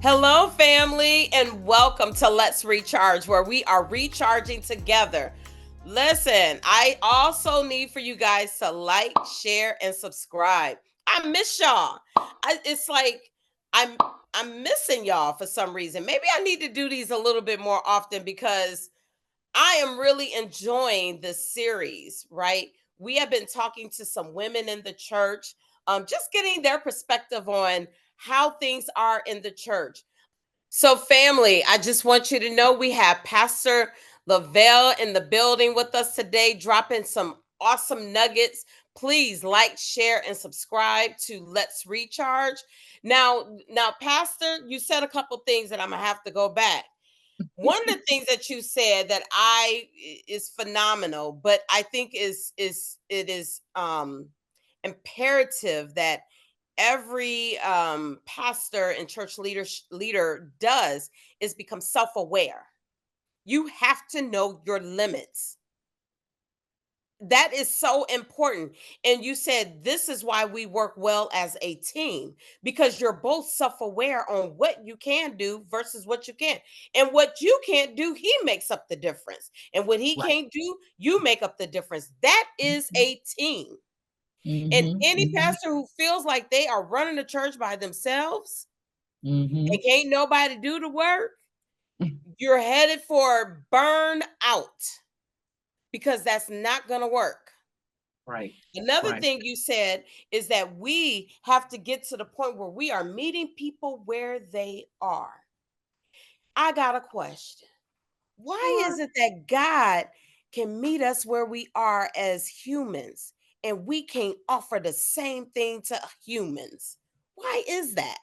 Hello, family, and welcome to Let's Recharge, where we are recharging together. Listen, I also need for you guys to like, share, and subscribe. I miss y'all. It's like I'm I'm missing y'all for some reason. Maybe I need to do these a little bit more often because I am really enjoying this series, right? We have been talking to some women in the church, just getting their perspective on how things are in the church. So, family, I just want you to know we have Pastor Lavelle in the building with us today, dropping some awesome nuggets. Please like, share, and subscribe to Let's Recharge. Now, Pastor, you said a couple things that I'm gonna have to go back. One of the things that you said that is phenomenal, but I think is imperative that every pastor and church leader does is become self-aware. You have to know your limits. That is so important. And you said this is why we work well as a team, because you're both self-aware on what you can do versus what you can't. And what you can't do, he makes up the difference. And what he Right. can't do, you make up the difference. That is a team. And Mhm, any mhm, pastor who feels like they are running the church by themselves and mhm. can't nobody do the work, you're headed for burnout, because that's not going to work. Right, Another right. thing you said is that we have to get to the point where we are meeting people where they are. I got a question. Why is Sure. it that God can meet us where we are as humans and we can't offer the same thing to humans? Why is that?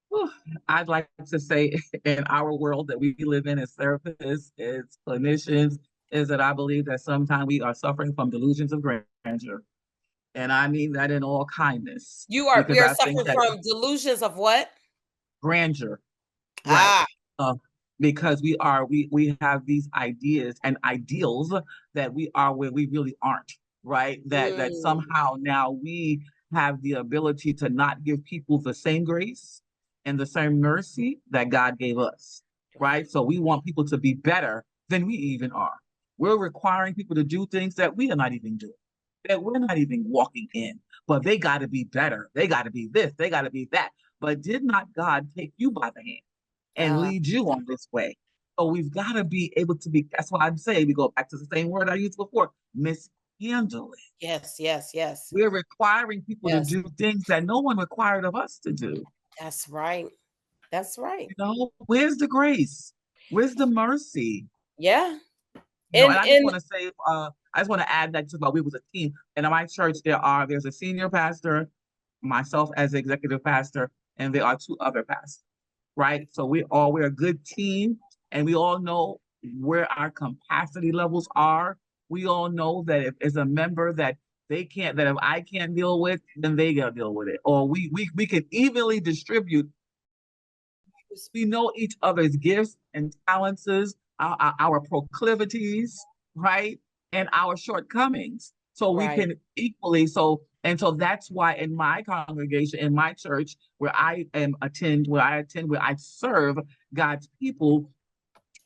Whew. I'd like to say in our world that we live in as therapists, as clinicians, is that I believe that sometimes we are suffering from delusions of grandeur. And I mean that in all kindness, We because are I think suffering that from delusions of what? grandeur, right? Ah, Uh, because we have these ideas and ideals that we are where we really aren't, right? That mm, somehow now we have the ability to not give people the same grace and the same mercy that God gave us, right? So we want people to be better than we even are. We're requiring people to do things that we are not even doing, that we're not even walking in, but they got to be better. They got to be this, they got to be that. But did not God take you by the hand and ah, lead you on this way? So we've got to be able to be, that's why I'm saying we go back to the same word I used before, mishandle it. yes, yes, yes, We're requiring people to yes. do things that no one required of us to do. That's right. That's right. Where's the grace? Where's the mercy? Yeah. And And I just and want to say, I just want to add that to about we was a team. And in my church, there's a senior pastor, myself as the executive pastor, and there are two other pastors, right? So we're a good team, and we all know where our capacity levels are. We all know that if as a member that if I can't deal with, then they gotta deal with it. Or we can evenly distribute. We know each other's gifts and talents, our proclivities, right? And our shortcomings. So we right. can equally so that's why in my congregation, in my church, where I serve God's people,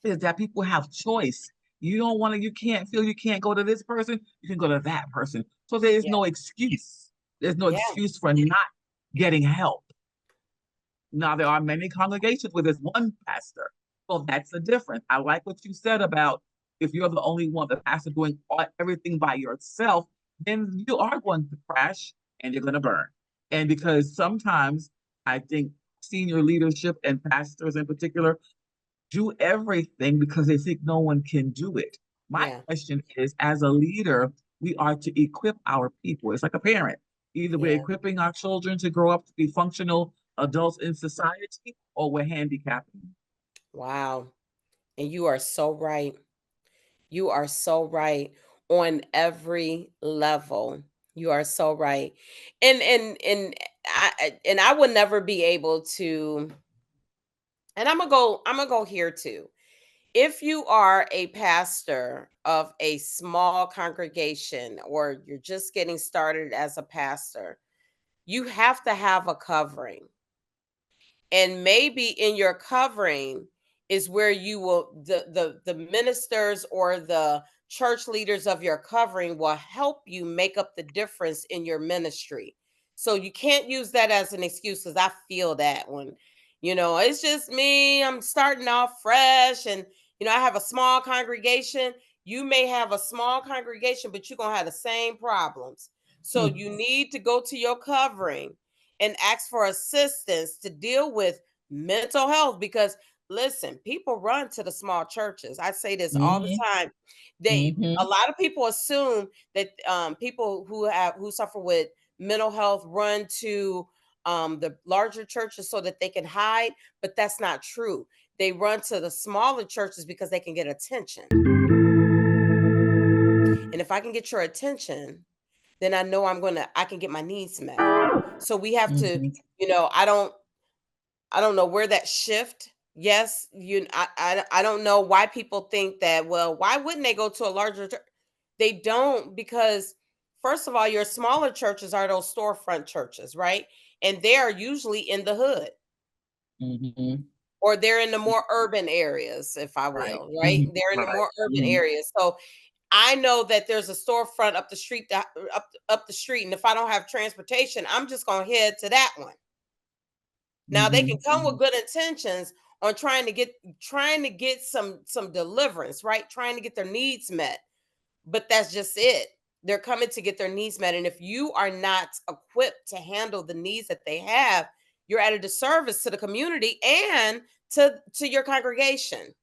is that people have choice. You can't feel you can't go to this person, you can go to that person. So there is Yeah. no excuse. There's no Yeah. excuse for not getting help. Now, there are many congregations where there's one pastor. Well, that's the difference. I like what you said about if you're the only one, the pastor doing everything by yourself, then you are going to crash and you're going to burn. And because sometimes I think senior leadership and pastors in particular do everything because they think no one can do it. My Yeah. question is, as a leader, we are to equip our people. It's like a parent. Either we're Yeah. equipping our children to grow up to be functional adults in society, or we're handicapping them. Wow. And you are so right. You are so right on every level. You are so right. And I would never be able to, and I'm gonna go here too. If you are a pastor of a small congregation or you're just getting started as a pastor, you have to have a covering. And maybe in your covering is where you will the ministers or the church leaders of your covering will help you make up the difference in your ministry. So you can't use that as an excuse, because I feel that when, it's just me, I'm starting off fresh, and I have a small congregation. You may have a small congregation, but you're going to have the same problems. So you need to go to your covering and ask for assistance to deal with mental health, because listen, people run to the small churches. I say this all the time. A lot of people assume that people who suffer with mental health run to the larger churches so that they can hide, but that's not true. They run to the smaller churches because they can get attention. And if I can get your attention, then I know I can get my needs met. So we have to, I don't know where that shift. Yes, I don't know why people think that. Well, why wouldn't they go to a larger church? They don't, because first of all, your smaller churches are those storefront churches, right? And they are usually in the hood, or they're in the more urban areas, if I Right. will, right? They're in the more urban areas. So I know that there's a storefront up the street, up the street, and if I don't have transportation, I'm just gonna head to that one. Now they can come with good intentions on trying to get some deliverance, right? Trying to get their needs met. But that's just it. They're coming to get their needs met. And if you are not equipped to handle the needs that they have, you're at a disservice to the community and to your congregation.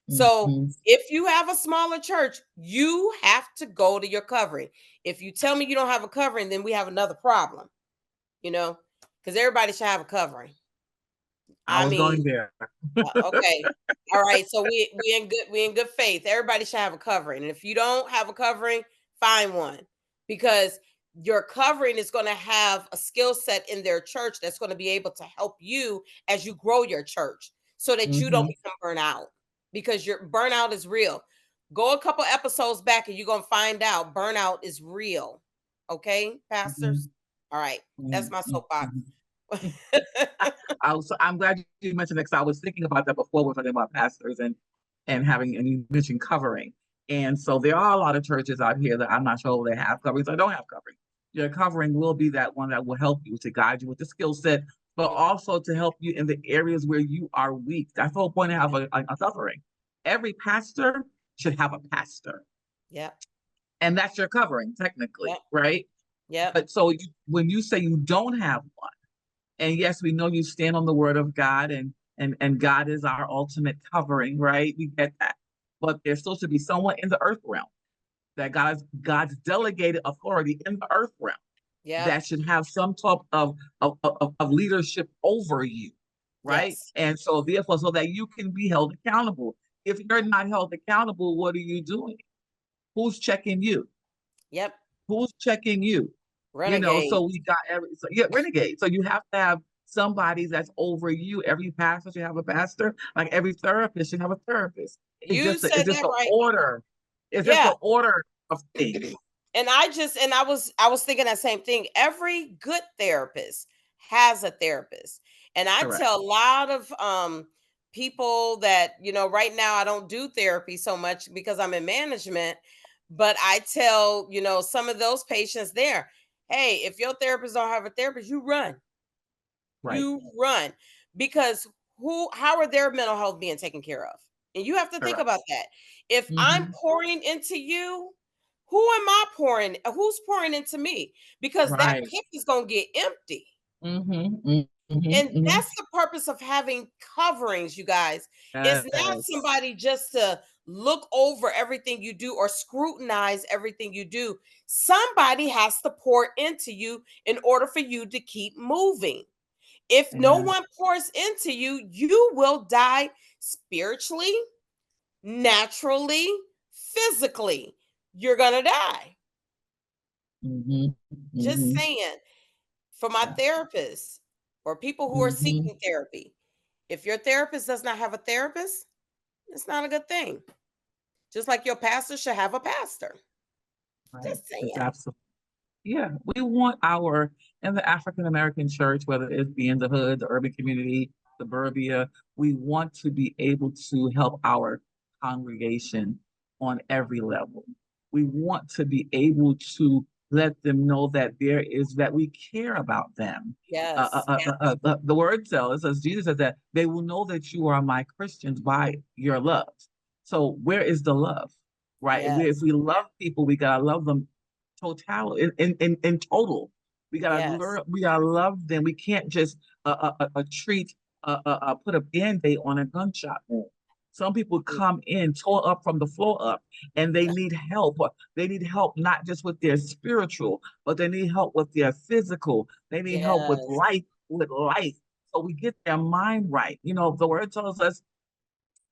So if you have a smaller church, you have to go to your covering. If you tell me you don't have a covering, then we have another problem, because everybody should have a covering. I I was mean, going there. okay. All right. So we in good faith. Everybody should have a covering. And if you don't have a covering, find one. Because your covering is going to have a skill set in their church that's going to be able to help you as you grow your church, so that you don't become burnt out. Because your burnout is real. Go a couple episodes back and you're going to find out burnout is real. Okay, pastors? All right. That's my soapbox. I'm glad you mentioned that, because I was thinking about that before. We're talking about pastors and you mentioned covering. And so there are a lot of churches out here that I'm not sure they have coverings or don't have covering. Your covering will be that one that will help you to guide you with the skill set, but also to help you in the areas where you are weak. That's the whole point to have a covering. Every pastor should have a pastor. Yeah. And that's your covering, technically, Yep. right? Yeah. But so when you say you don't have one, and yes, we know you stand on the word of God, and God is our ultimate covering, right? We get that. But there still should be someone in the earth realm, that God's delegated authority in the earth realm, that should have some type of leadership over you, right? Yes. And so therefore, so that you can be held accountable. If you're not held accountable, what are you doing? Who's checking you? Yep. Who's checking you? Renegade. So we got renegade. So you have to have somebody that's over you. Every pastor should have a pastor. Like every therapist should have a therapist. It's You just said it's just that the right. order. It's just Yeah. the order of things. And I was thinking that same thing. Every good therapist has a therapist. And I Correct. tell a lot of people that, right now I don't do therapy so much because I'm in management, but I tell, some of those patients there, hey, if your therapist don't have a therapist, you run. Right. You run, because how are their mental health being taken care of? And you have to think Correct. about that. If I'm pouring into you, who's pouring into me? Because that Right. cup is going to get empty. Mm-hmm. And Mm-hmm. that's the purpose of having coverings, you guys. It's not Yes. somebody just to look over everything you do or scrutinize everything you do. Somebody has to pour into you in order for you to keep moving. If no Amen. one pours into you, you will die spiritually, naturally, physically. You're going to die. Mm-hmm. Just Mm-hmm. saying. For my Yeah. therapists or people who are Mm-hmm. seeking therapy, if your therapist does not have a therapist, it's not a good thing. Just like your pastor should have a pastor. Right. Just It's saying. absolutely. Yeah, we want in the African American church, whether it be in the hood, the urban community, suburbia. We want to be able to help our congregation on every level. We want to be able to let them know that that we care about them. Yes. The word tells us, Jesus says that they will know that you are my Christians by your love. So where is the love? Right? If Yes. we love people, we gotta love them total in total. Yes. We gotta love them. We can't just treat put a band-aid on a gunshot wound. Some people come in tore up from the floor up, and they need help. They need help not just with their spiritual, but they need help with their physical. They need help with Yes. life. So we get their mind right. The word tells us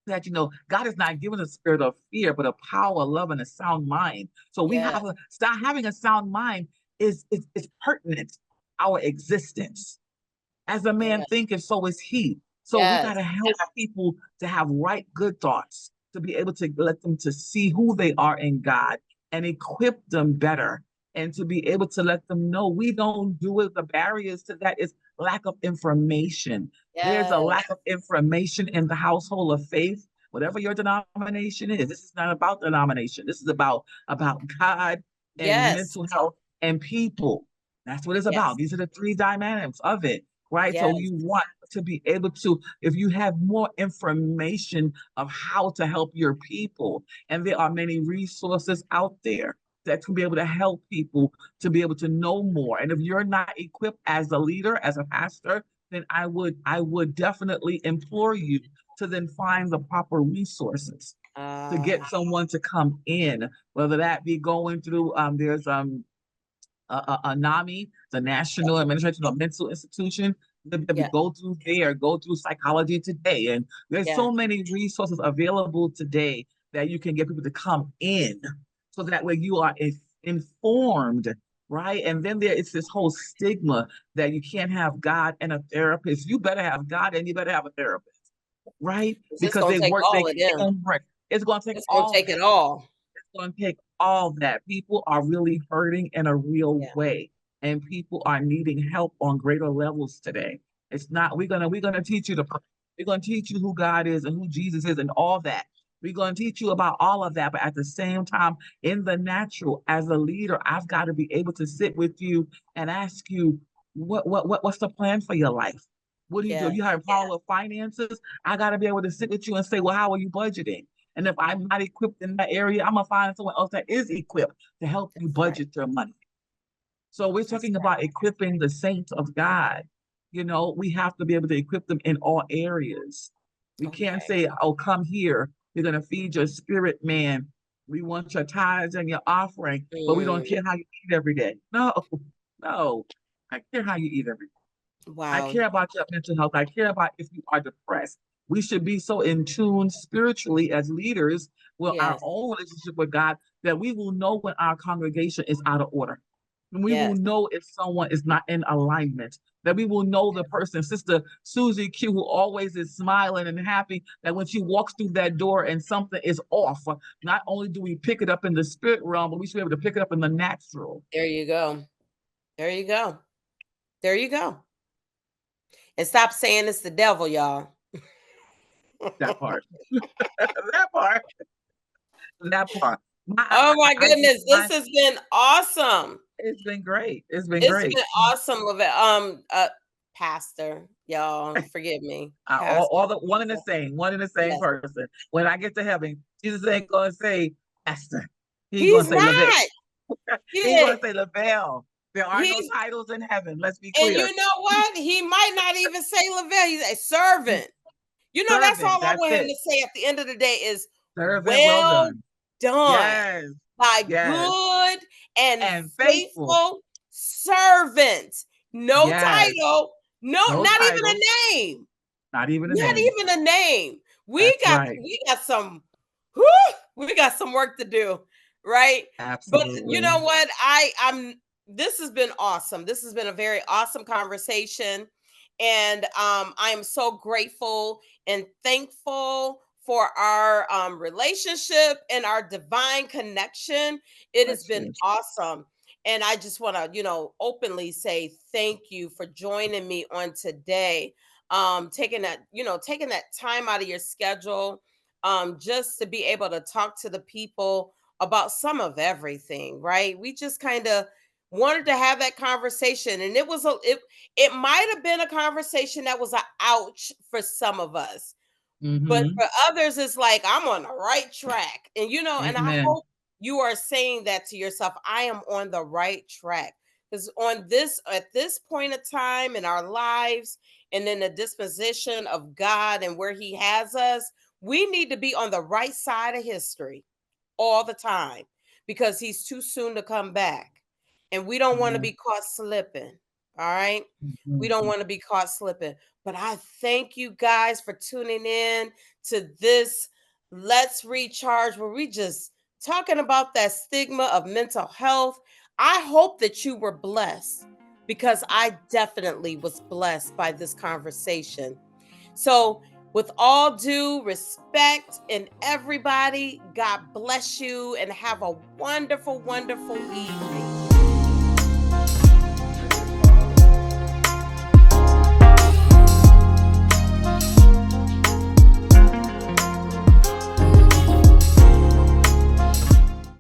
that God has not given us a spirit of fear, but a power, love, and a sound mind. So we have Yes. to start having a sound mind is pertinent our existence. As a man Yes. thinketh, so is he. So we got Yes. to help people to have right, good thoughts, to be able to let them to see who they are in God and equip them better, and to be able to let them know we don't do it. The barriers to that is lack of information. There's a Yes. lack of information in the household of faith. Whatever your denomination is, this is not about denomination. This is about God and Yes. mental health and people. That's what it's about. Yes. These are the three dynamics of it, right? So Yes. you want to be able to, if you have more information of how to help your people, and there are many resources out there that can be able to help people to be able to know more. And if you're not equipped as a leader, as a pastor, then I would definitely implore you to then find the proper resources to get Ah. someone to come in, whether that be going through there's NAMI, the National Administration of Mental Institution. Yeah. Go through Psychology Today. And there's Yeah. so many resources available today that you can get people to come in so that way you are informed, right? And then it's this whole stigma that you can't have God and a therapist. You better have God and you better have a therapist, right? It's Because gonna take they all of them. can work. It's going to take It's gonna all take it that. all. It's going to take all that. People are really hurting in a real Yeah. way, and people are needing help on greater levels today. It's not we're gonna teach you we're gonna teach you who God is and who Jesus is and all that. We're gonna teach you about all of that, but at the same time, in the natural, as a leader, I've got to be able to sit with you and ask you what's the plan for your life? What do you do? Yeah. If you have a problem with finances, I got to be able to sit with you and say, well, how are you budgeting? And if I'm not equipped in that area, I'm gonna find someone else that is equipped to help you That's right. budget your money. So we're That's talking right. about equipping the saints of God. We have to be able to equip them in all areas. We can't Okay. say, oh, come here, you're gonna feed your spirit man. We want your tithes and your offering, but we don't Mm. care how you eat every day. No, no. I care how you eat every day. I Wow. care about your mental health. I care about if you are depressed. We should be so in tune spiritually as leaders with our Yes. own relationship with God that we will know when our congregation is out of order. And we will Yes. know if someone is not in alignment. That we will know the person, Sister Susie Q, who always is smiling and happy, that when she walks through that door and something is off, not only do we pick it up in the spirit realm, but we should be able to pick it up in the natural. There you go. There you go. There you go. And stop saying it's the devil, y'all. That part. That part. That part. Oh my I just goodness, this has been awesome. It's been great. It's been It's great. been awesome, Lavette. Pastor, y'all, forgive me, All Pastor. the one and the same Yes, person. When I get to heaven, Jesus ain't gonna say Pastor. He's gonna he's say Lavelle. not. He's He, gonna say Lavelle. There are no he's, titles in heaven. Let's be and clear. you know what? He might not even say Lavette. He's a He's servant. That's servant. all I That's want him it. to say at the end of the day is Servant, well well done. done, Yes. my Yes. good and And faithful. faithful servant. No Yes. title, no, No not even title. a name. Not even a Not name. even a name. We That's got right. we got some whew, we got some work to do, right? But you Absolutely. know what? I'm this has been awesome. This has been a very awesome conversation. And I am so grateful and thankful for our relationship and our divine connection. It has Bless been you. awesome. And I just want to, openly say thank you for joining me on today. taking that time out of your schedule, just to be able to talk to the people about some of everything, right? We just kind of wanted to have that conversation, and it might have been a conversation that was a ouch for some of us, but Mm-hmm. for others, it's like, I'm on the right track. And, and I Amen. hope you are saying that to yourself. I am on the right track. Because at this point of time in our lives and in the disposition of God and where He has us, we need to be on the right side of history all the time, because He's too soon to come back. And we don't want to Amen. be caught slipping. All right. We don't Mhm. want to be caught slipping. But I thank you guys for tuning in to this Let's Recharge, where we just talking about that stigma of mental health. I hope that you were blessed, because I definitely was blessed by this conversation. So, with all due respect, and everybody, God bless you and have a wonderful, wonderful evening.